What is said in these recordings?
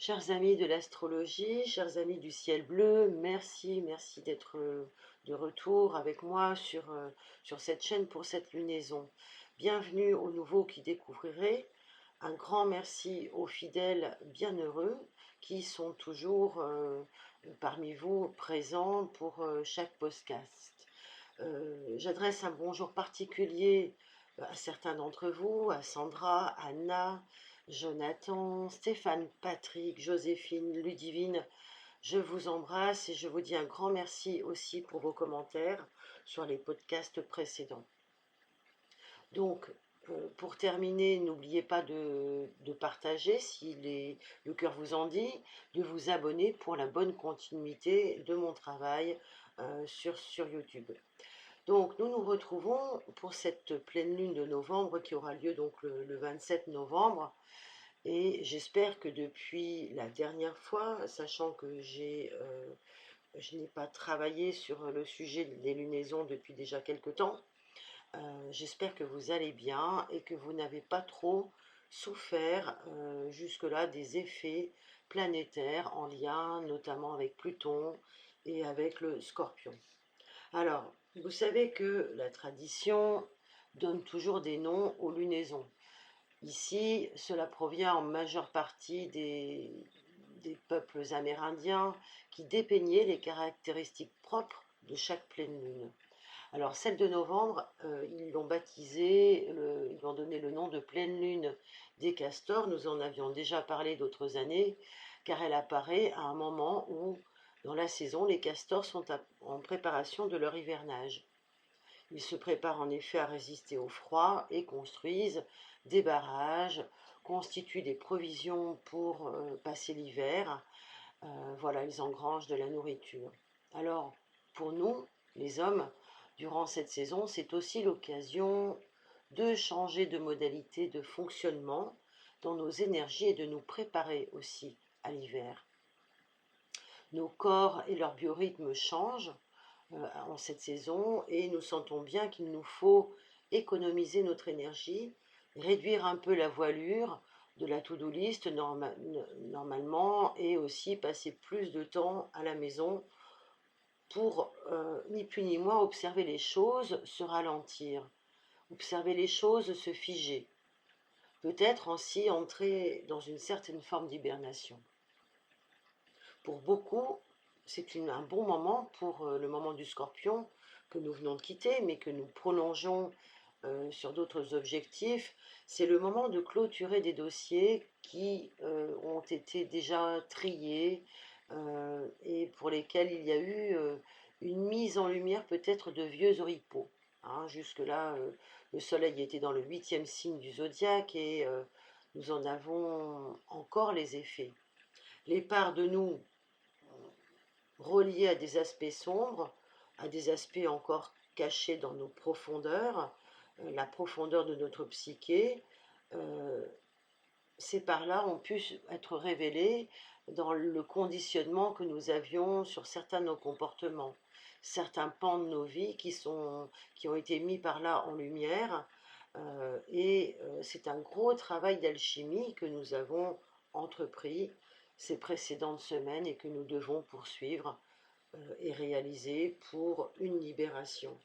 Chers amis de l'astrologie, chers amis du ciel bleu, merci d'être de retour avec moi sur cette chaîne pour cette lunaison. Bienvenue aux nouveaux qui découvriraient. Un grand merci aux fidèles bienheureux qui sont toujours parmi vous présents pour chaque podcast. J'adresse un bonjour particulier à certains d'entre vous, à Sandra, Anna, Jonathan, Stéphane, Patrick, Joséphine, Ludivine. Je vous embrasse et je vous dis un grand merci aussi pour vos commentaires sur les podcasts précédents. Donc, pour terminer, n'oubliez pas de partager si le cœur vous en dit, de vous abonner pour la bonne continuité de mon travail sur YouTube. Donc, nous nous retrouvons pour cette pleine lune de novembre qui aura lieu donc le 27 novembre. Et j'espère que depuis la dernière fois, sachant que je n'ai pas travaillé sur le sujet des lunaisons depuis déjà quelque temps, j'espère que vous allez bien et que vous n'avez pas trop souffert jusque-là des effets planétaires en lien notamment avec Pluton et avec le Scorpion. Alors, vous savez que la tradition donne toujours des noms aux lunaisons. Ici, cela provient en majeure partie des peuples amérindiens qui dépeignaient les caractéristiques propres de chaque pleine lune. Alors, celle de novembre, ils l'ont baptisée, ils lui ont donné le nom de pleine lune des castors. Nous en avions déjà parlé d'autres années, car elle apparaît à un moment où, dans la saison, les castors sont en préparation de leur hivernage. Ils se préparent en effet à résister au froid et construisent des barrages, constituent des provisions pour passer l'hiver. Voilà, ils engrangent de la nourriture. Alors, pour nous, les hommes, durant cette saison, c'est aussi l'occasion de changer de modalité de fonctionnement dans nos énergies et de nous préparer aussi à l'hiver. Nos corps et leurs biorhythmes changent en cette saison et nous sentons bien qu'il nous faut économiser notre énergie, réduire un peu la voilure de la to-do list normalement et aussi passer plus de temps à la maison pour ni plus ni moins observer les choses se ralentir, observer les choses se figer, peut-être ainsi entrer dans une certaine forme d'hibernation. Pour beaucoup, c'est un bon moment pour le moment du Scorpion que nous venons de quitter, mais que nous prolongeons sur d'autres objectifs. C'est le moment de clôturer des dossiers qui ont été déjà triés et pour lesquels il y a eu une mise en lumière peut-être de vieux oripeaux. Hein, jusque-là, le Soleil était dans le 8e signe du zodiaque et nous en avons encore les effets. Les parts de nous reliés à des aspects sombres, à des aspects encore cachés dans nos profondeurs, la profondeur de notre psyché, ces parts-là ont pu être révélées dans le conditionnement que nous avions sur certains de nos comportements, certains pans de nos vies qui ont été mis par là en lumière, c'est un gros travail d'alchimie que nous avons entrepris ces précédentes semaines et que nous devons poursuivre et réaliser pour une libération.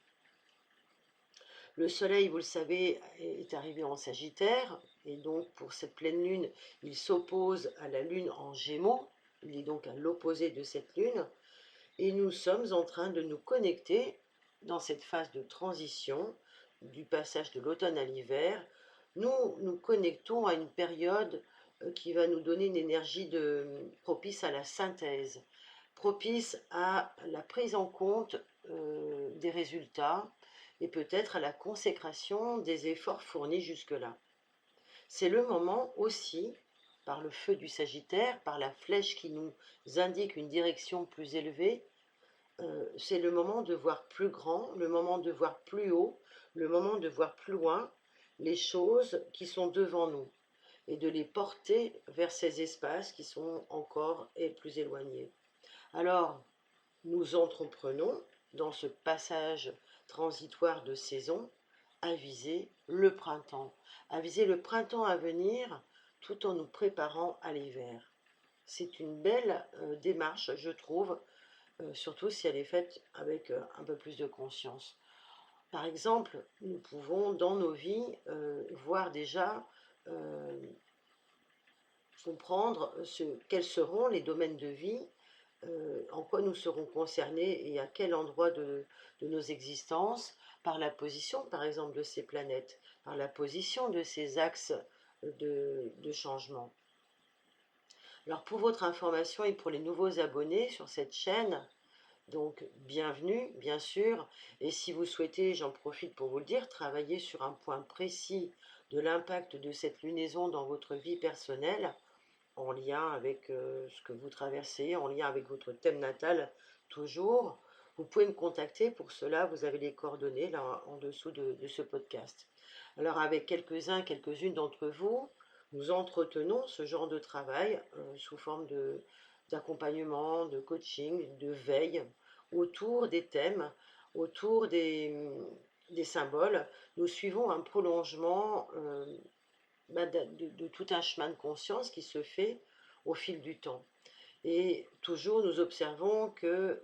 Le Soleil, vous le savez, est arrivé en Sagittaire, et donc pour cette pleine lune, il s'oppose à la lune en Gémeaux, il est donc à l'opposé de cette lune, et nous sommes en train de nous connecter dans cette phase de transition, du passage de l'automne à l'hiver. Nous nous connectons à une période qui va nous donner une énergie propice à la synthèse, propice à la prise en compte des résultats et peut-être à la consécration des efforts fournis jusque-là. C'est le moment aussi, par le feu du Sagittaire, par la flèche qui nous indique une direction plus élevée, c'est le moment de voir plus grand, le moment de voir plus haut, le moment de voir plus loin les choses qui sont devant nous et de les porter vers ces espaces qui sont encore plus éloignés. Alors, nous entreprenons dans ce passage transitoire de saison à viser le printemps à venir tout en nous préparant à l'hiver. c'est une belle démarche, je trouve, surtout si elle est faite avec un peu plus de conscience. Par exemple, nous pouvons dans nos vies voir déjà, euh, comprendre quels seront les domaines de vie, en quoi nous serons concernés et à quel endroit de nos existences, par la position par exemple de ces planètes, par la position de ces axes de changement. Alors pour votre information et pour les nouveaux abonnés sur cette chaîne, donc bienvenue bien sûr, et si vous souhaitez, j'en profite pour vous le dire, travailler sur un point précis de l'impact de cette lunaison dans votre vie personnelle, en lien avec ce que vous traversez, en lien avec votre thème natal toujours, vous pouvez me contacter. Pour cela, vous avez les coordonnées là en dessous de ce podcast. Alors avec quelques-unes d'entre vous, nous entretenons ce genre de travail sous forme d'accompagnement, de coaching, de veille autour des thèmes, autour des symboles. Nous suivons un prolongement de tout un chemin de conscience qui se fait au fil du temps. Et toujours nous observons que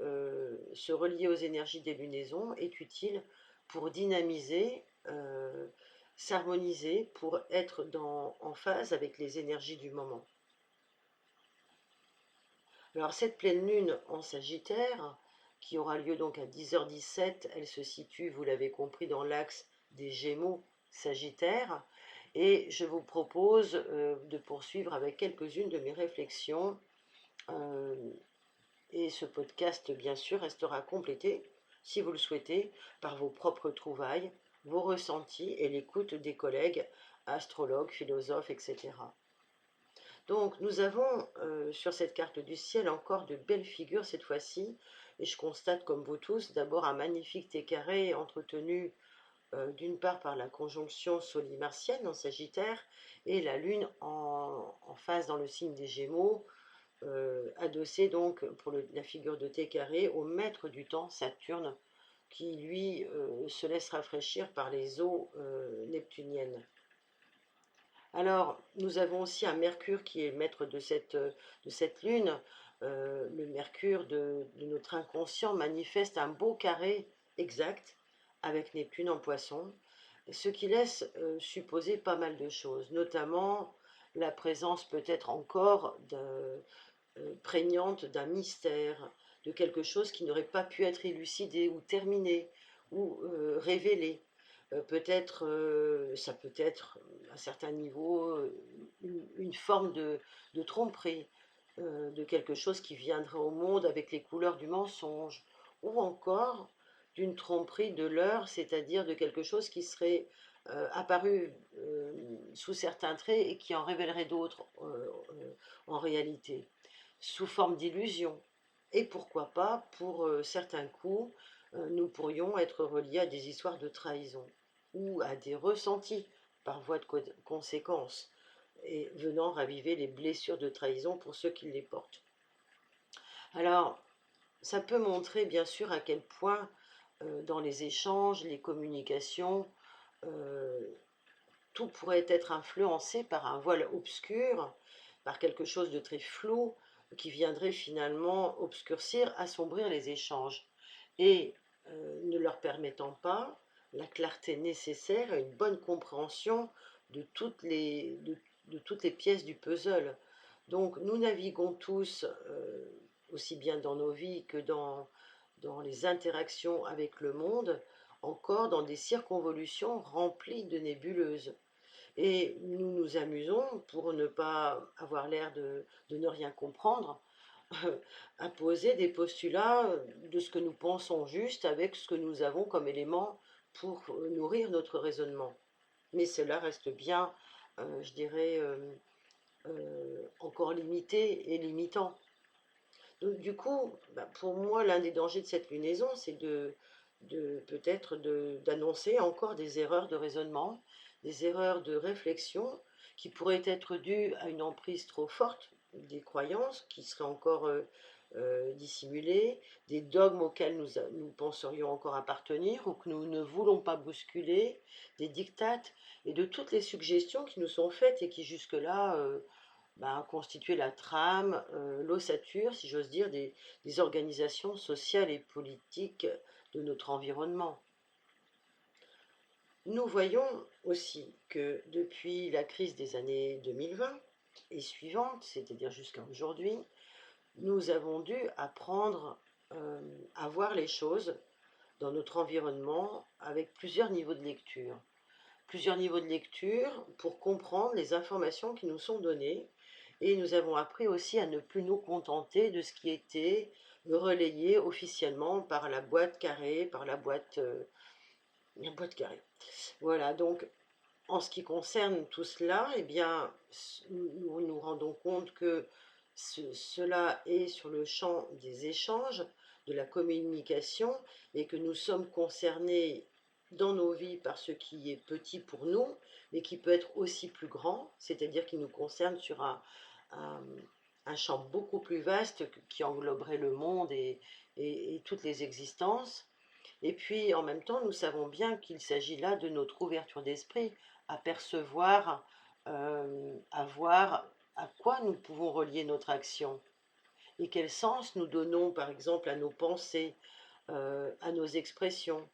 se relier aux énergies des lunaisons est utile pour dynamiser, s'harmoniser, pour être en phase avec les énergies du moment. Alors cette pleine lune en Sagittaire, qui aura lieu donc à 10h17, elle se situe, vous l'avez compris, dans l'axe des Gémeaux Sagittaire, et je vous propose de poursuivre avec quelques-unes de mes réflexions, euh, et ce podcast bien sûr restera complété, si vous le souhaitez, par vos propres trouvailles, vos ressentis et l'écoute des collègues, astrologues, philosophes, etc. Donc nous avons sur cette carte du ciel encore de belles figures cette fois-ci, et je constate comme vous tous d'abord un magnifique T carré entretenu d'une part par la conjonction soli-martienne en Sagittaire et la Lune en phase dans le signe des Gémeaux, adossée donc pour la figure de T carré au maître du temps Saturne, qui lui se laisse rafraîchir par les eaux neptuniennes. Alors, nous avons aussi un Mercure qui est maître de cette lune. Le Mercure de notre inconscient manifeste un beau carré exact avec Neptune en Poisson, ce qui laisse supposer pas mal de choses, notamment la présence peut-être encore prégnante d'un mystère, de quelque chose qui n'aurait pas pu être élucidé ou terminé ou révélé. Peut-être, ça peut être à certains niveaux une forme de tromperie, de quelque chose qui viendrait au monde avec les couleurs du mensonge, ou encore d'une tromperie de l'heure, c'est-à-dire de quelque chose qui serait apparu sous certains traits et qui en révélerait d'autres en réalité, sous forme d'illusion. Et pourquoi pas, pour certains coups, nous pourrions être reliés à des histoires de trahison ou à des ressentis par voie de conséquence, et venant raviver les blessures de trahison pour ceux qui les portent. Alors, ça peut montrer bien sûr à quel point dans les échanges, les communications, euh, tout pourrait être influencé par un voile obscur, par quelque chose de très flou qui viendrait finalement obscurcir, assombrir les échanges et ne leur permettant pas la clarté nécessaire à une bonne compréhension de toutes les pièces du puzzle. Donc nous naviguons tous, aussi bien dans nos vies que dans les interactions avec le monde, encore dans des circonvolutions remplies de nébuleuses. Et nous nous amusons, pour ne pas avoir l'air de ne rien comprendre, à poser des postulats de ce que nous pensons juste avec ce que nous avons comme élément pour nourrir notre raisonnement. Mais cela reste bien, je dirais, encore limité et limitant. Donc, du coup, pour moi, l'un des dangers de cette lunaison, c'est peut-être d'annoncer encore des erreurs de raisonnement, des erreurs de réflexion qui pourraient être dues à une emprise trop forte des croyances qui seraient encore dissimulées, des dogmes auxquels nous penserions encore appartenir ou que nous ne voulons pas bousculer, des dictates et de toutes les suggestions qui nous sont faites et qui jusque-là constituer la trame, l'ossature, si j'ose dire, des organisations sociales et politiques de notre environnement. Nous voyons aussi que depuis la crise des années 2020 et suivantes, c'est-à-dire jusqu'à aujourd'hui, nous avons dû apprendre à voir les choses dans notre environnement avec plusieurs niveaux de lecture. Plusieurs niveaux de lecture pour comprendre les informations qui nous sont données. Et nous avons appris aussi à ne plus nous contenter de ce qui était relayé officiellement par la boîte carrée, par la boîte carrée. Voilà, donc en ce qui concerne tout cela, eh bien, nous nous rendons compte que cela est sur le champ des échanges, de la communication, et que nous sommes concernés dans nos vies par ce qui est petit pour nous, mais qui peut être aussi plus grand, c'est-à-dire qui nous concerne sur un, un champ beaucoup plus vaste qui engloberait le monde et toutes les existences. Et puis, en même temps, nous savons bien qu'il s'agit là de notre ouverture d'esprit à percevoir, à voir à quoi nous pouvons relier notre action et quel sens nous donnons, par exemple, à nos pensées, à nos expressions.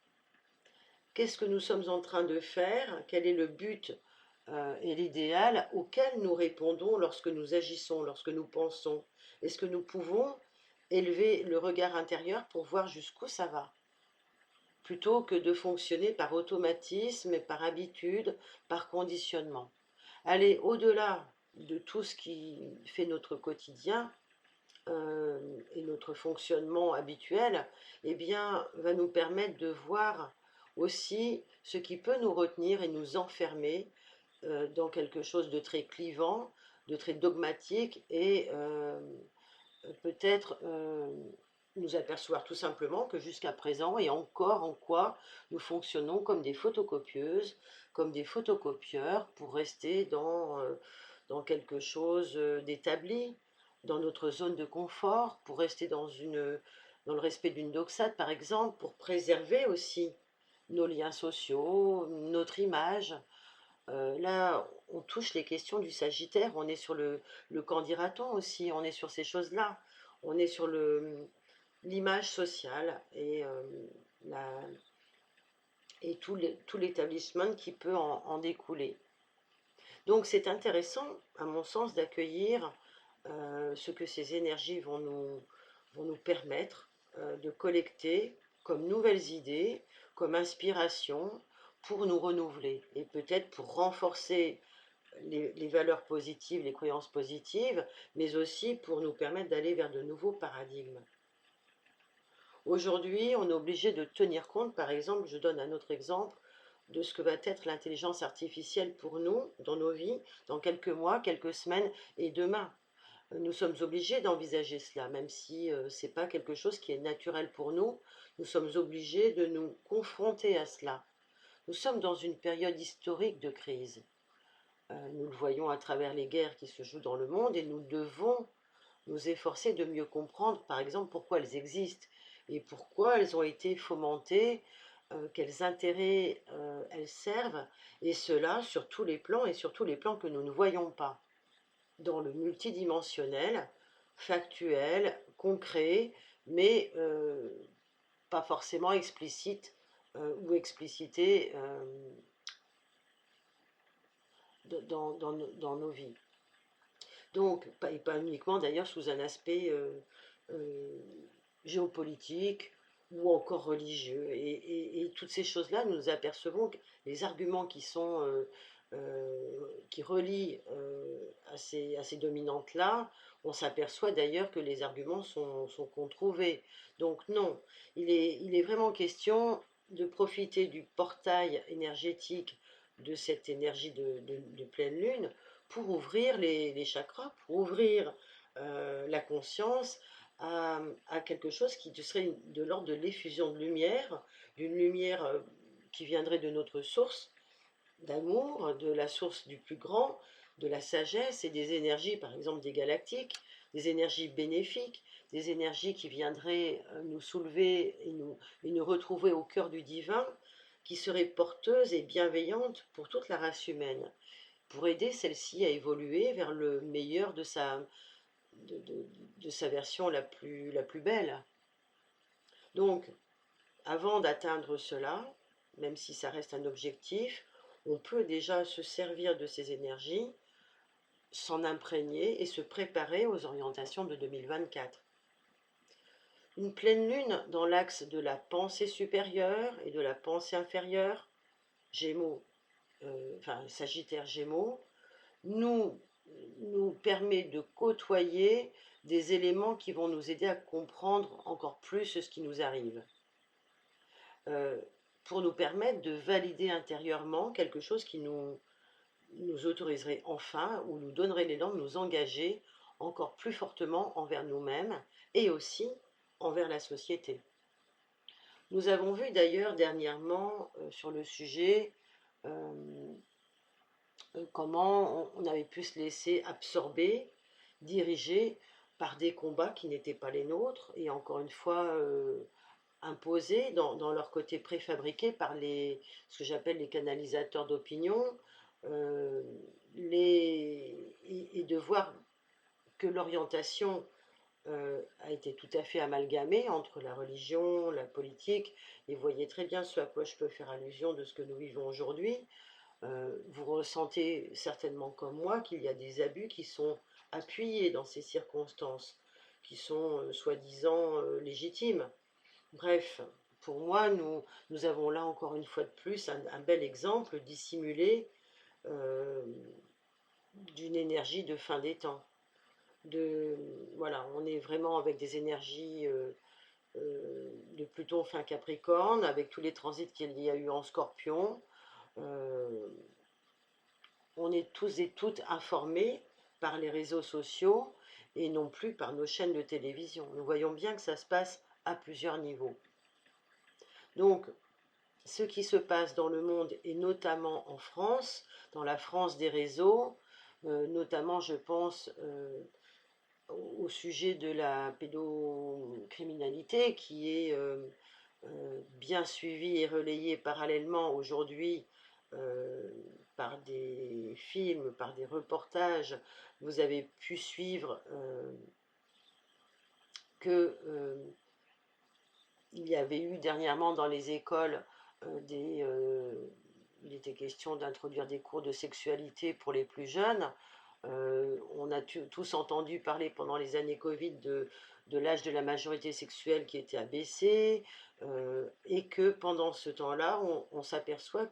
Qu'est-ce que nous sommes en train de faire? Quel est le but et l'idéal auquel nous répondons lorsque nous agissons, lorsque nous pensons? Est-ce que nous pouvons élever le regard intérieur pour voir jusqu'où ça va, plutôt que de fonctionner par automatisme, par habitude, par conditionnement? Aller au-delà de tout ce qui fait notre quotidien et notre fonctionnement habituel, eh bien, va nous permettre de voir aussi ce qui peut nous retenir et nous enfermer dans quelque chose de très clivant, de très dogmatique et peut-être nous apercevoir tout simplement que jusqu'à présent et encore en quoi nous fonctionnons comme des photocopieuses, comme des photocopieurs pour rester dans quelque chose d'établi, dans notre zone de confort, pour rester dans le respect d'une doxate par exemple, pour préserver aussi nos liens sociaux, notre image. Là, on touche les questions du Sagittaire, on est sur le qu'en dira-t-on aussi, on est sur ces choses-là, on est sur l'image sociale la, et tout l'établissement qui peut en découler. Donc c'est intéressant, à mon sens, d'accueillir ce que ces énergies vont nous permettre de collecter comme nouvelles idées, comme inspiration pour nous renouveler et peut-être pour renforcer les valeurs positives, les croyances positives, mais aussi pour nous permettre d'aller vers de nouveaux paradigmes. Aujourd'hui, on est obligé de tenir compte, par exemple, je donne un autre exemple, de ce que va être l'intelligence artificielle pour nous, dans nos vies, dans quelques mois, quelques semaines et demain. Nous sommes obligés d'envisager cela, même si ce n'est pas quelque chose qui est naturel pour nous. Nous sommes obligés de nous confronter à cela. Nous sommes dans une période historique de crise. Nous le voyons à travers les guerres qui se jouent dans le monde et nous devons nous efforcer de mieux comprendre, par exemple, pourquoi elles existent et pourquoi elles ont été fomentées, quels intérêts elles servent, et cela sur tous les plans et sur tous les plans que nous ne voyons pas, dans le multidimensionnel, factuel, concret, mais pas forcément explicite ou explicité dans nos vies. Donc, et pas uniquement d'ailleurs sous un aspect euh, géopolitique ou encore religieux. Et toutes ces choses-là, nous apercevons que les arguments qui relient à ces dominantes-là, on s'aperçoit d'ailleurs que les arguments sont controuvés. Donc non, il est vraiment question de profiter du portail énergétique de cette énergie de pleine lune pour ouvrir les chakras, pour ouvrir la conscience à quelque chose qui serait de l'ordre de l'effusion de lumière, d'une lumière qui viendrait de notre source d'amour, de la source du plus grand, de la sagesse et des énergies, par exemple des galactiques, des énergies bénéfiques, des énergies qui viendraient nous soulever et nous retrouver au cœur du divin, qui seraient porteuses et bienveillantes pour toute la race humaine. pour aider celle-ci à évoluer vers le meilleur de sa version la plus belle. Donc, avant d'atteindre cela, même si ça reste un objectif, on peut déjà se servir de ces énergies, s'en imprégner et se préparer aux orientations de 2024. Une pleine lune dans l'axe de la pensée supérieure et de la pensée inférieure, Gémeaux, Sagittaire Gémeaux, nous, nous permet de côtoyer des éléments qui vont nous aider à comprendre encore plus ce qui nous arrive. Pour nous permettre de valider intérieurement quelque chose qui nous autoriserait enfin ou nous donnerait l'élan de nous engager encore plus fortement envers nous-mêmes et aussi envers la société. Nous avons vu d'ailleurs dernièrement sur le sujet comment on avait pu se laisser absorber, diriger par des combats qui n'étaient pas les nôtres et encore une fois imposés dans leur côté préfabriqué par ce que j'appelle les canalisateurs d'opinion, et de voir que l'orientation a été tout à fait amalgamée entre la religion, la politique, et vous voyez très bien ce à quoi je peux faire allusion de ce que nous vivons aujourd'hui. Vous ressentez certainement comme moi qu'il y a des abus qui sont appuyés dans ces circonstances, qui sont soi-disant légitimes. Bref, pour moi, nous avons là encore une fois de plus un bel exemple dissimulé d'une énergie de fin des temps. Voilà, on est vraiment avec des énergies de Pluton fin Capricorne, avec tous les transits qu'il y a eu en Scorpion. On est tous et toutes informés par les réseaux sociaux et non plus par nos chaînes de télévision. Nous voyons bien que ça se passe à plusieurs niveaux. Donc, ce qui se passe dans le monde et notamment en France, dans la France des réseaux, notamment je pense au sujet de la pédocriminalité qui est bien suivie et relayée parallèlement aujourd'hui par des films, par des reportages. Vous avez pu suivre que il y avait eu dernièrement dans les écoles il était question d'introduire des cours de sexualité pour les plus jeunes. On a tous entendu parler pendant les années Covid de l'âge de la majorité sexuelle qui était abaissé, et que pendant ce temps-là, on s'aperçoit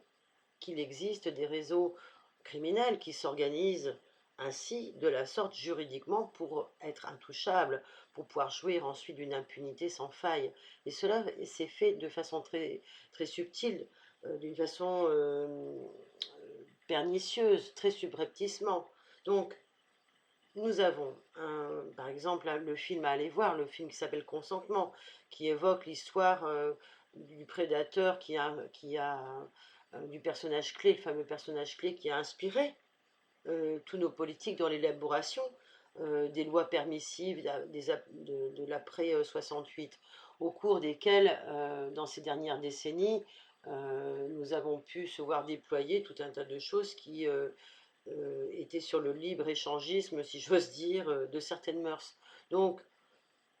qu'il existe des réseaux criminels qui s'organisent ainsi de la sorte juridiquement pour être intouchables, pour pouvoir jouir ensuite d'une impunité sans faille. Et cela s'est fait de façon très, très subtile, d'une façon pernicieuse, très subrepticement. Donc, nous avons, par exemple, le film à aller voir, le film qui s'appelle Consentement, qui évoque l'histoire du prédateur du personnage clé, le fameux personnage clé qui a inspiré tous nos politiques dans l'élaboration des lois permissives de l'après 68, au cours desquelles, dans ces dernières décennies, nous avons pu se voir déployer tout un tas de choses qui étaient sur le libre-échangisme, si j'ose dire, de certaines mœurs. Donc,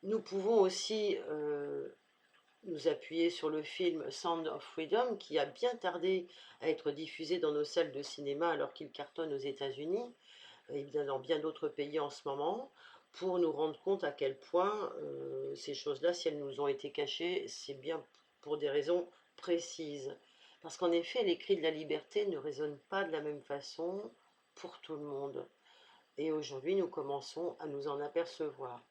nous pouvons aussi nous appuyer sur le film Sound of Freedom, qui a bien tardé à être diffusé dans nos salles de cinéma alors qu'il cartonne aux États-Unis et bien dans bien d'autres pays en ce moment, pour nous rendre compte à quel point ces choses-là, si elles nous ont été cachées, c'est bien pour des raisons précises. Parce qu'en effet, les cris de la liberté ne résonnent pas de la même façon pour tout le monde. Et aujourd'hui, nous commençons à nous en apercevoir.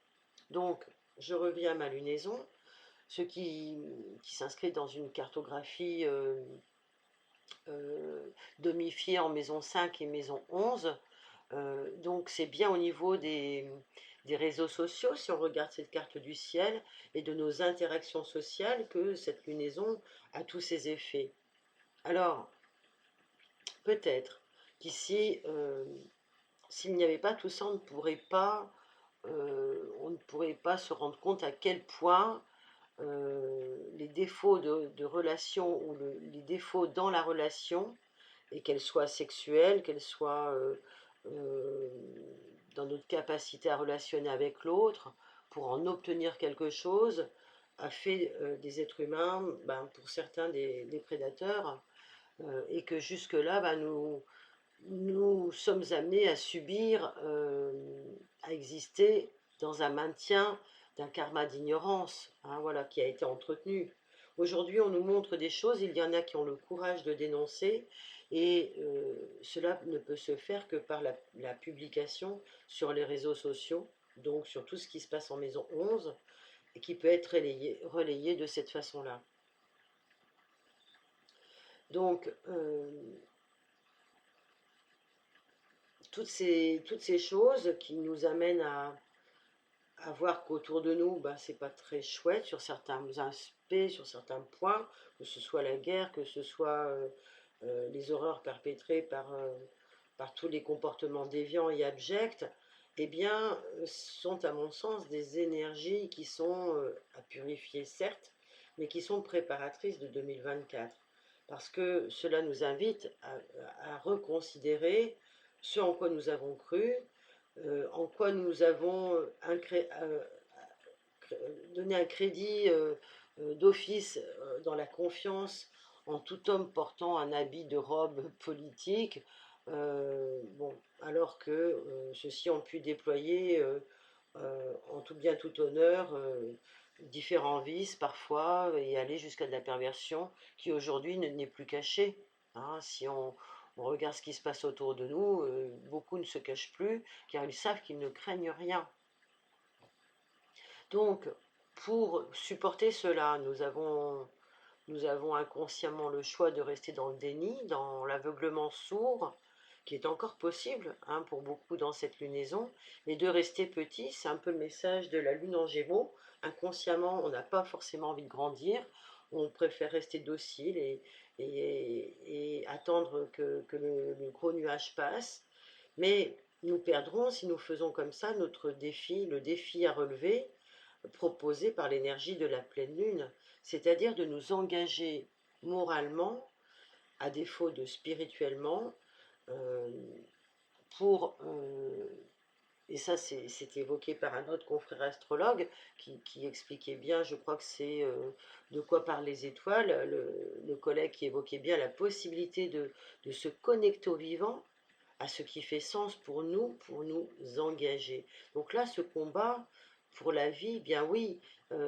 Donc, je reviens à ma lunaison, ce qui s'inscrit dans une cartographie domifiée en maison 5 et maison 11. Donc c'est bien au niveau des réseaux sociaux, si on regarde cette carte du ciel, et de nos interactions sociales, que cette lunaison a tous ses effets. Alors, peut-être qu'ici, s'il n'y avait pas tout ça, on ne pourrait pas se rendre compte à quel point les défauts de relation ou les défauts dans la relation et qu'elle soit sexuelle, qu'elle soit euh, dans notre capacité à relationner avec l'autre, pour en obtenir quelque chose, a fait des êtres humains, ben, pour certains des prédateurs, et que jusque-là, ben, nous sommes amenés à subir, à exister dans un maintien d'un karma d'ignorance, hein, voilà, qui a été entretenu. Aujourd'hui, on nous montre des choses, il y en a qui ont le courage de dénoncer, et cela ne peut se faire que par la publication sur les réseaux sociaux, donc sur tout ce qui se passe en Maison 11, et qui peut être relayé de cette façon-là. Donc, toutes ces choses qui nous amènent à voir qu'autour de nous, ben, c'est pas très chouette sur certains aspects, sur certains points, que ce soit la guerre, que ce soit les horreurs perpétrées par tous les comportements déviants et abjects, eh bien, sont à mon sens des énergies qui sont à purifier, certes, mais qui sont préparatrices de 2024. Parce que cela nous invite à reconsidérer ce en quoi nous avons cru, en quoi nous avons donné un crédit d'office dans la confiance en tout homme portant un habit de robe politique, bon, alors que ceux-ci ont pu déployer en tout bien tout honneur différents vices parfois et aller jusqu'à de la perversion qui aujourd'hui n'est plus cachée. Hein. Si on regarde ce qui se passe autour de nous, beaucoup ne se cachent plus car ils savent qu'ils ne craignent rien. Donc, pour supporter cela, nous avons inconsciemment le choix de rester dans le déni, dans l'aveuglement sourd, qui est encore possible hein, pour beaucoup dans cette lunaison, et de rester petit, c'est un peu le message de la lune en Gémeaux. Inconsciemment, on n'a pas forcément envie de grandir, on préfère rester docile et attendre que le gros nuage passe, mais nous perdrons si nous faisons comme ça notre défi, le défi à relever, proposé par l'énergie de la pleine lune, c'est-à-dire de nous engager moralement, à défaut de spirituellement, euh, pour, et ça c'est évoqué par un autre confrère astrologue qui expliquait bien, je crois que c'est de quoi parlent les étoiles, le collègue qui évoquait bien la possibilité de se connecter au vivant, à ce qui fait sens pour nous engager. Donc là, ce combat pour la vie, bien oui,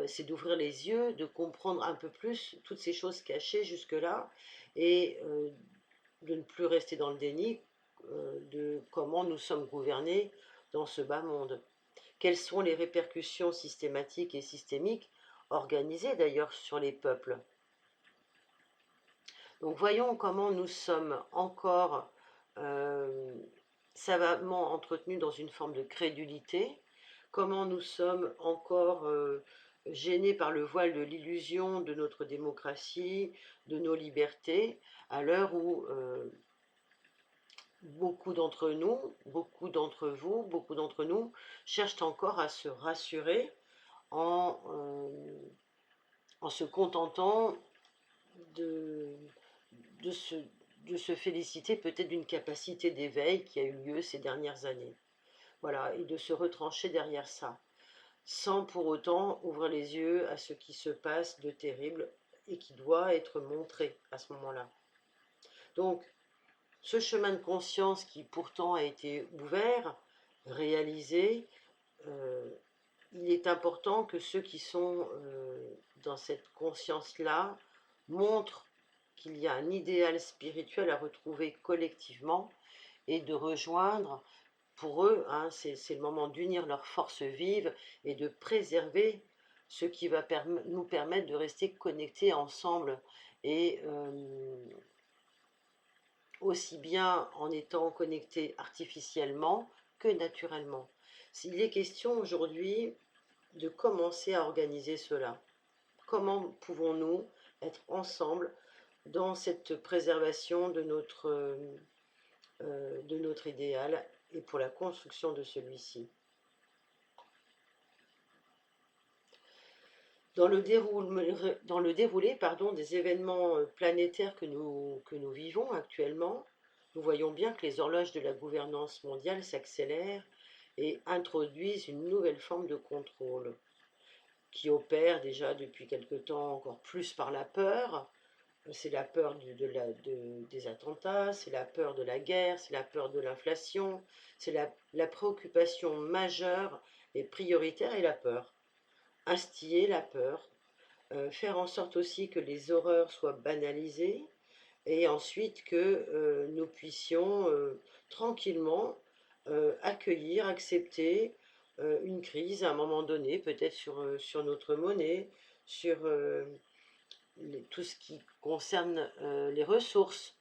c'est d'ouvrir les yeux, de comprendre un peu plus toutes ces choses cachées jusque-là, et de ne plus rester dans le déni de comment nous sommes gouvernés dans ce bas monde. Quelles sont les répercussions systématiques et systémiques organisées d'ailleurs sur les peuples. Donc voyons comment nous sommes encore euh, savamment entretenus dans une forme de crédulité, comment nous sommes encore gênés par le voile de l'illusion de notre démocratie, de nos libertés, à l'heure où beaucoup d'entre nous, beaucoup d'entre vous, beaucoup d'entre nous cherchent encore à se rassurer en, en se contentant de, de, se, de se féliciter peut-être d'une capacité d'éveil qui a eu lieu ces dernières années. Voilà, et de se retrancher derrière ça, sans pour autant ouvrir les yeux à ce qui se passe de terrible et qui doit être montré à ce moment-là. Donc, ce chemin de conscience qui pourtant a été ouvert, réalisé, euh, il est important que ceux qui sont dans cette conscience-là montrent qu'il y a un idéal spirituel à retrouver collectivement et de rejoindre, pour eux, hein, c'est le moment d'unir leurs forces vives et de préserver ce qui va nous permettre de rester connectés ensemble et aussi bien en étant connectés artificiellement que naturellement. Il est question aujourd'hui de commencer à organiser cela. Comment pouvons-nous être ensemble dans cette préservation de notre idéal et pour la construction de celui-ci. Dans le déroulé pardon, des événements planétaires que nous vivons actuellement, nous voyons bien que les horloges de la gouvernance mondiale s'accélèrent et introduisent une nouvelle forme de contrôle qui opère déjà depuis quelque temps encore plus par la peur. C'est la peur des attentats, c'est la peur de la guerre, c'est la peur de l'inflation, c'est la préoccupation majeure et prioritaire est la peur. Instiller la peur, faire en sorte aussi que les horreurs soient banalisées et ensuite que nous puissions tranquillement accueillir, accepter une crise à un moment donné, peut-être sur notre monnaie, sur tout ce qui concerne les ressources,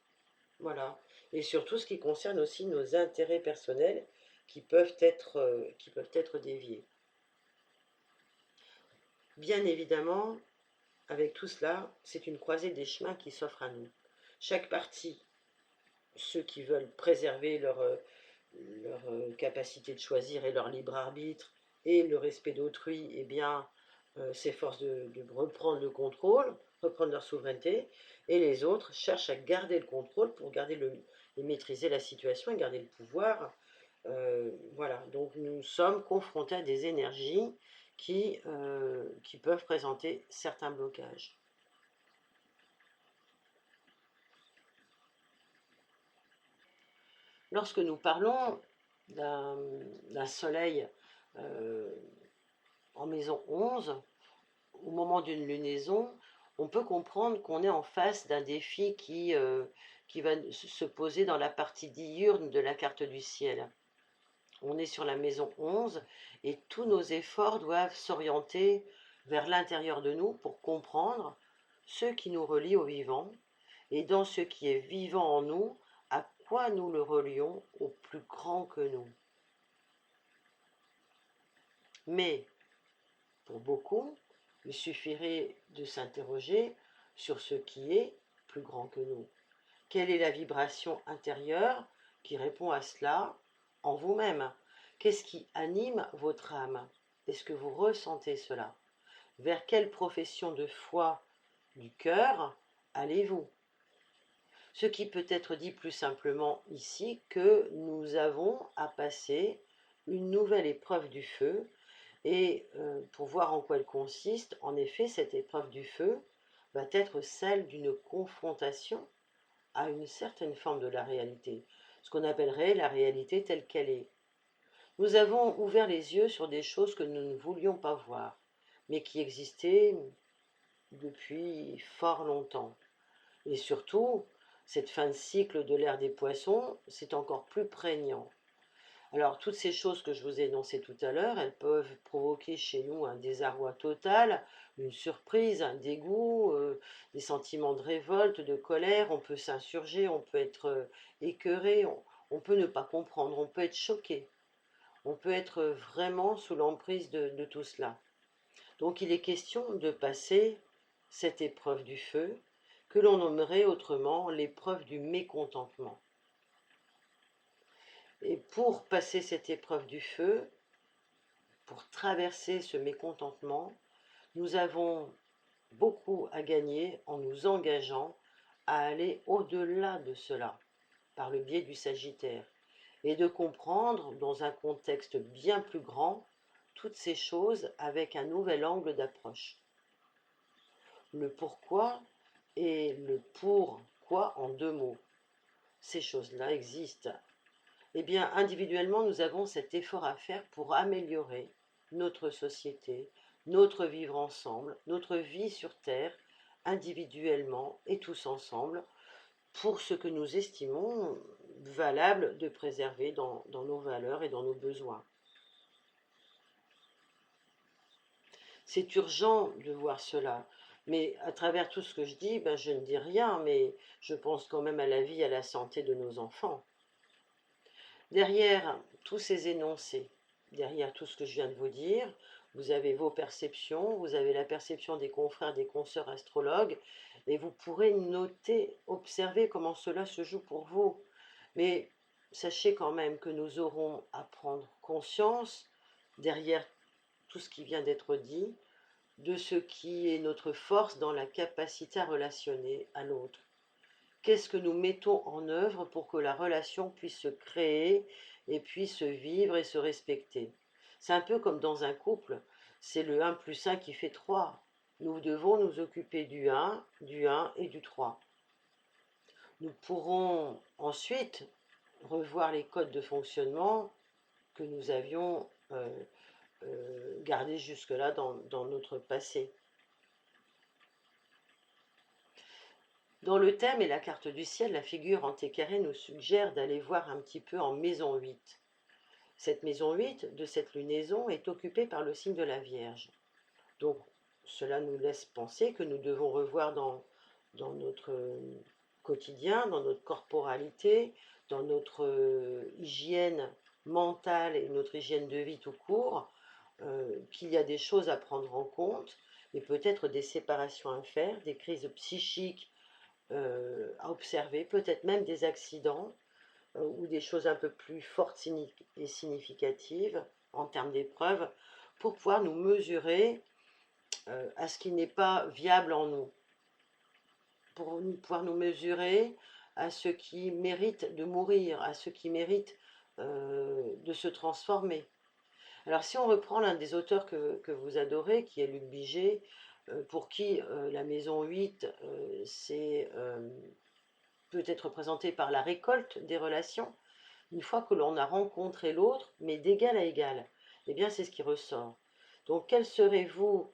voilà, et surtout ce qui concerne aussi nos intérêts personnels qui peuvent être déviés. Bien évidemment, avec tout cela, c'est une croisée des chemins qui s'offre à nous. Chaque parti, ceux qui veulent préserver leur capacité de choisir et leur libre arbitre et le respect d'autrui, eh bien, s'efforcent de reprendre le contrôle, reprendre leur souveraineté, et les autres cherchent à garder le contrôle pour et maîtriser la situation et garder le pouvoir. Voilà, donc nous sommes confrontés à des énergies qui peuvent présenter certains blocages. Lorsque nous parlons d'un soleil euh, en maison 11, au moment d'une lunaison, on peut comprendre qu'on est en face d'un défi qui va se poser dans la partie diurne de la carte du ciel. On est sur la maison 11 et tous nos efforts doivent s'orienter vers l'intérieur de nous pour comprendre ce qui nous relie au vivant et dans ce qui est vivant en nous, à quoi nous le relions au plus grand que nous. Mais pour beaucoup, il suffirait de s'interroger sur ce qui est plus grand que nous. Quelle est la vibration intérieure qui répond à cela en vous-même? Qu'est-ce qui anime votre âme? Est-ce que vous ressentez cela? Vers quelle profession de foi du cœur allez-vous? Ce qui peut être dit plus simplement ici que nous avons à passer une nouvelle épreuve du feu et pour voir en quoi elle consiste, en effet, cette épreuve du feu va être celle d'une confrontation à une certaine forme de la réalité, ce qu'on appellerait la réalité telle qu'elle est. Nous avons ouvert les yeux sur des choses que nous ne voulions pas voir, mais qui existaient depuis fort longtemps. Et surtout, cette fin de cycle de l'ère des poissons, c'est encore plus prégnant. Alors, toutes ces choses que je vous ai énoncées tout à l'heure, elles peuvent provoquer chez nous un désarroi total, une surprise, un dégoût, des sentiments de révolte, de colère. On peut s'insurger, on peut être écœuré, on peut ne pas comprendre, on peut être choqué. On peut être vraiment sous l'emprise de tout cela. Donc, il est question de passer cette épreuve du feu, que l'on nommerait autrement l'épreuve du mécontentement. Et pour passer cette épreuve du feu, pour traverser ce mécontentement, nous avons beaucoup à gagner en nous engageant à aller au-delà de cela, par le biais du Sagittaire, et de comprendre, dans un contexte bien plus grand, toutes ces choses avec un nouvel angle d'approche. Le pourquoi et le pourquoi en deux mots. Ces choses-là existent. Eh bien, individuellement, nous avons cet effort à faire pour améliorer notre société, notre vivre ensemble, notre vie sur Terre, individuellement et tous ensemble, pour ce que nous estimons valable de préserver dans nos valeurs et dans nos besoins. C'est urgent de voir cela, mais à travers tout ce que je dis, je ne dis rien, mais je pense quand même à la vie et à la santé de nos enfants. Derrière tous ces énoncés, derrière tout ce que je viens de vous dire, vous avez vos perceptions, vous avez la perception des confrères, des consoeurs astrologues, et vous pourrez noter, observer comment cela se joue pour vous. Mais sachez quand même que nous aurons à prendre conscience, derrière tout ce qui vient d'être dit, de ce qui est notre force dans la capacité à relationner à l'autre. Qu'est-ce que nous mettons en œuvre pour que la relation puisse se créer et puisse vivre et se respecter? C'est un peu comme dans un couple, c'est le 1 plus 1 qui fait 3. Nous devons nous occuper du 1 et du 3. Nous pourrons ensuite revoir les codes de fonctionnement que nous avions gardés jusque-là dans notre passé. Dans le thème et la carte du ciel, la figure antécarrée nous suggère d'aller voir un petit peu en maison 8. Cette maison 8 de cette lunaison est occupée par le signe de la Vierge. Donc cela nous laisse penser que nous devons revoir dans notre quotidien, dans notre corporalité, dans notre hygiène mentale et notre hygiène de vie tout court, qu'il y a des choses à prendre en compte et peut-être des séparations à faire, des crises psychiques à observer, peut-être même des accidents ou des choses un peu plus fortes et significatives en termes d'épreuves pour pouvoir nous mesurer à ce qui n'est pas viable en nous, pour pouvoir nous mesurer à ce qui mérite de mourir, à ce qui mérite de se transformer. Alors si on reprend l'un des auteurs que vous adorez, qui est Luc Biget, pour qui la maison 8, c'est peut être représentée par la récolte des relations, une fois que l'on a rencontré l'autre, mais d'égal à égal, eh bien c'est ce qui ressort. Donc quelles seraient vos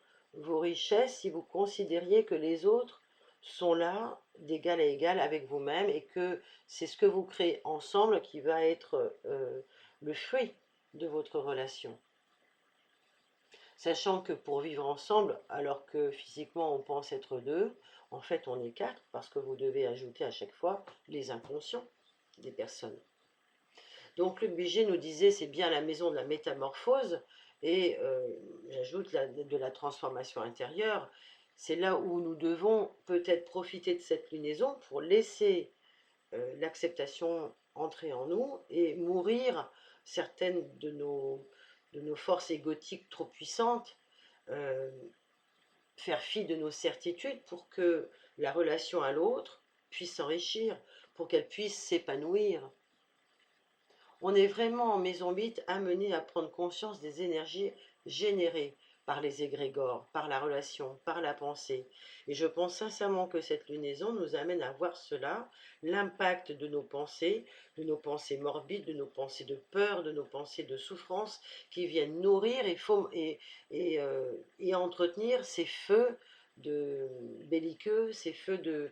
richesses si vous considériez que les autres sont là d'égal à égal avec vous-même et que c'est ce que vous créez ensemble qui va être le fruit de votre relation. Sachant que pour vivre ensemble, alors que physiquement on pense être deux, en fait on est quatre parce que vous devez ajouter à chaque fois les inconscients des personnes. Donc Luc Biget nous disait c'est bien la maison de la métamorphose et j'ajoute de la transformation intérieure. C'est là où nous devons peut-être profiter de cette lunaison pour laisser l'acceptation entrer en nous et mourir certaines de nos forces égotiques trop puissantes, faire fi de nos certitudes pour que la relation à l'autre puisse s'enrichir, pour qu'elle puisse s'épanouir. On est vraiment en maison 8 amené à prendre conscience des énergies générées par les égrégores, par la relation, par la pensée. Et je pense sincèrement que cette lunaison nous amène à voir cela, l'impact de nos pensées morbides, de nos pensées de peur, de nos pensées de souffrance, qui viennent nourrir et entretenir ces feux de belliqueux, ces feux de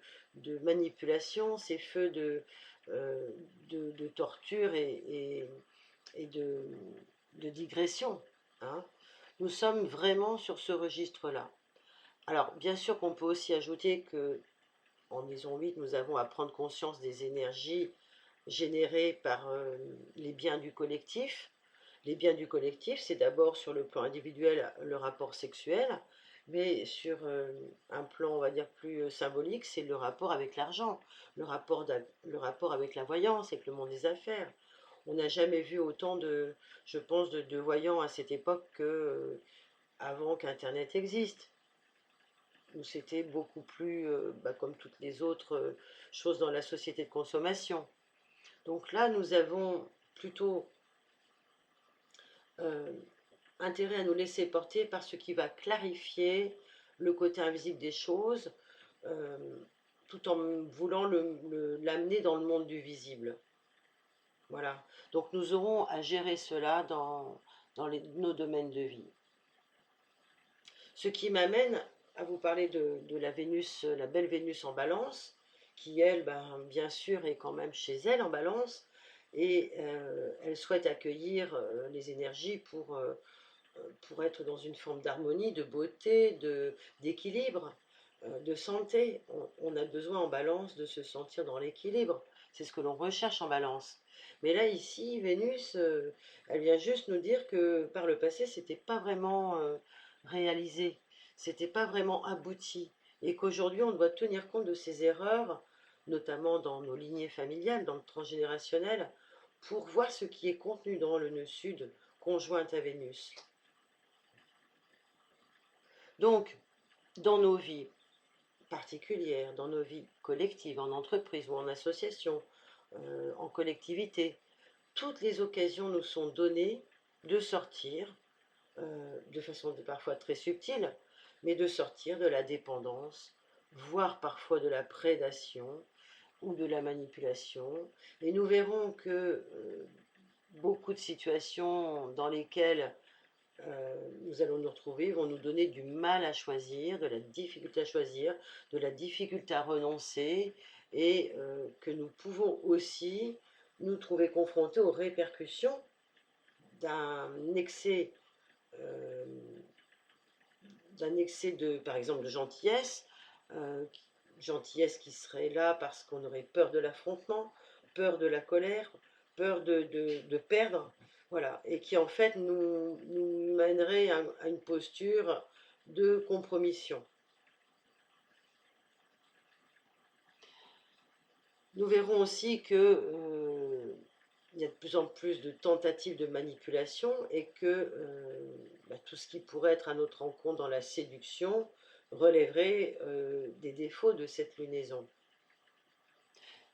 manipulation, ces feux euh, de torture et de digression. Hein. Nous sommes vraiment sur ce registre-là. Alors, bien sûr qu'on peut aussi ajouter que en maison 8, nous avons à prendre conscience des énergies générées par les biens du collectif. Les biens du collectif, c'est d'abord sur le plan individuel le rapport sexuel, mais sur un plan, on va dire, plus symbolique, c'est le rapport avec l'argent, le rapport avec la voyance, avec le monde des affaires. On n'a jamais vu autant je pense, de voyants à cette époque avant qu'Internet existe, où c'était beaucoup plus, comme toutes les autres choses dans la société de consommation. Donc là, nous avons plutôt intérêt à nous laisser porter par ce qui va clarifier le côté invisible des choses, euh, tout en voulant l'amener dans le monde du visible. Voilà. Donc nous aurons à gérer cela dans nos domaines de vie. Ce qui m'amène à vous parler de la Vénus, la belle Vénus en balance, qui elle, bien sûr, est quand même chez elle en balance, et elle souhaite accueillir les énergies pour être dans une forme d'harmonie, de beauté, d'équilibre, de santé. On a besoin en balance de se sentir dans l'équilibre. C'est ce que l'on recherche en balance. Mais là, ici, Vénus, elle vient juste nous dire que par le passé, c'était pas vraiment réalisé, c'était pas vraiment abouti, et qu'aujourd'hui, on doit tenir compte de ces erreurs, notamment dans nos lignées familiales, dans le transgénérationnel, pour voir ce qui est contenu dans le nœud sud conjoint à Vénus. Donc, dans nos vies particulières, dans nos vies collectives, en entreprise ou en association, en collectivité, toutes les occasions nous sont données de sortir, de façon parfois très subtile, mais de sortir de la dépendance, voire parfois de la prédation ou de la manipulation. Et nous verrons que beaucoup de situations dans lesquelles nous allons nous retrouver vont nous donner du mal à choisir, de la difficulté à choisir, de la difficulté à renoncer, et que nous pouvons aussi nous trouver confrontés aux répercussions d'un excès, euh, de, par exemple, de gentillesse, euh, gentillesse qui serait là parce qu'on aurait peur de l'affrontement, peur de la colère, peur de perdre, voilà, et qui en fait nous mènerait à une posture de compromission. Nous verrons aussi que il y a de plus en plus de tentatives de manipulation et que tout ce qui pourrait être à notre encontre dans la séduction relèverait des défauts de cette lunaison.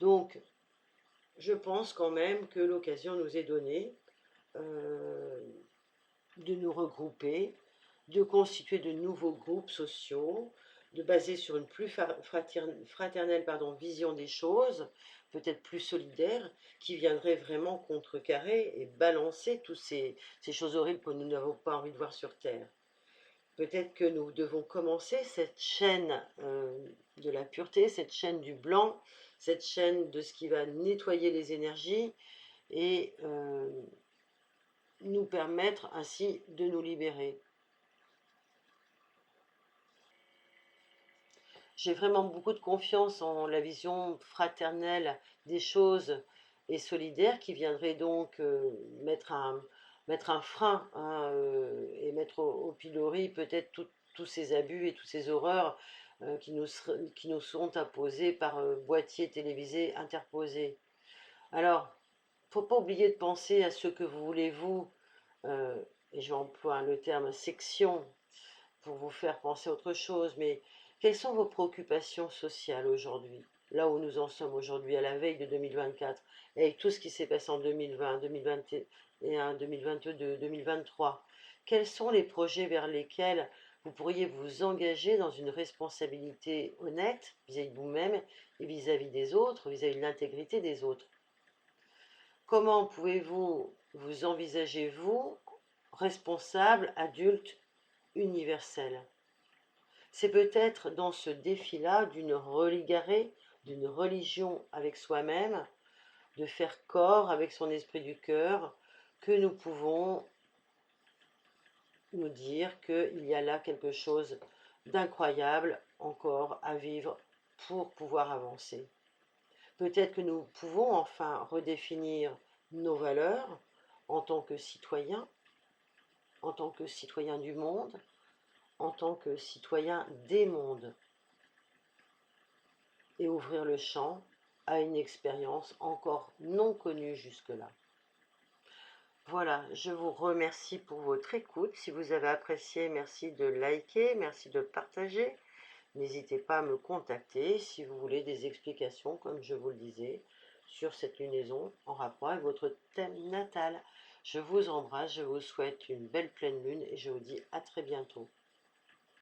Donc, je pense quand même que l'occasion nous est donnée de nous regrouper, de constituer de nouveaux groupes sociaux, de baser sur une plus fraternelle vision des choses, peut-être plus solidaire, qui viendrait vraiment contrecarrer et balancer toutes ces choses horribles que nous n'avons pas envie de voir sur Terre. Peut-être que nous devons commencer cette chaîne de la pureté, cette chaîne du blanc, cette chaîne de ce qui va nettoyer les énergies et nous permettre ainsi de nous libérer. J'ai vraiment beaucoup de confiance en la vision fraternelle des choses et solidaire qui viendrait donc mettre un frein hein, et mettre au pilori peut-être tous ces abus et toutes ces horreurs qui nous seront imposées par boîtiers télévisés interposés. Alors, il ne faut pas oublier de penser à ce que vous voulez vous, et je vais employer le terme section pour vous faire penser à autre chose, mais quelles sont vos préoccupations sociales aujourd'hui, là où nous en sommes aujourd'hui, à la veille de 2024, avec tout ce qui s'est passé en 2020, 2021, 2022, 2023? Quels sont les projets vers lesquels vous pourriez vous engager dans une responsabilité honnête vis-à-vis de vous-même et vis-à-vis des autres, vis-à-vis de l'intégrité des autres? Comment pouvez-vous vous envisager, vous, responsable, adulte, universel? C'est peut-être dans ce défi-là d'une religarée, d'une religion avec soi-même, de faire corps avec son esprit du cœur, que nous pouvons nous dire qu'il y a là quelque chose d'incroyable encore à vivre pour pouvoir avancer. Peut-être que nous pouvons enfin redéfinir nos valeurs en tant que citoyens, en tant que citoyens du monde, en tant que citoyens des mondes, et ouvrir le champ à une expérience encore non connue jusque-là. Voilà, je vous remercie pour votre écoute. Si vous avez apprécié, merci de liker, merci de partager. N'hésitez pas à me contacter si vous voulez des explications, comme je vous le disais, sur cette lunaison en rapport avec votre thème natal. Je vous embrasse, je vous souhaite une belle pleine lune et je vous dis à très bientôt.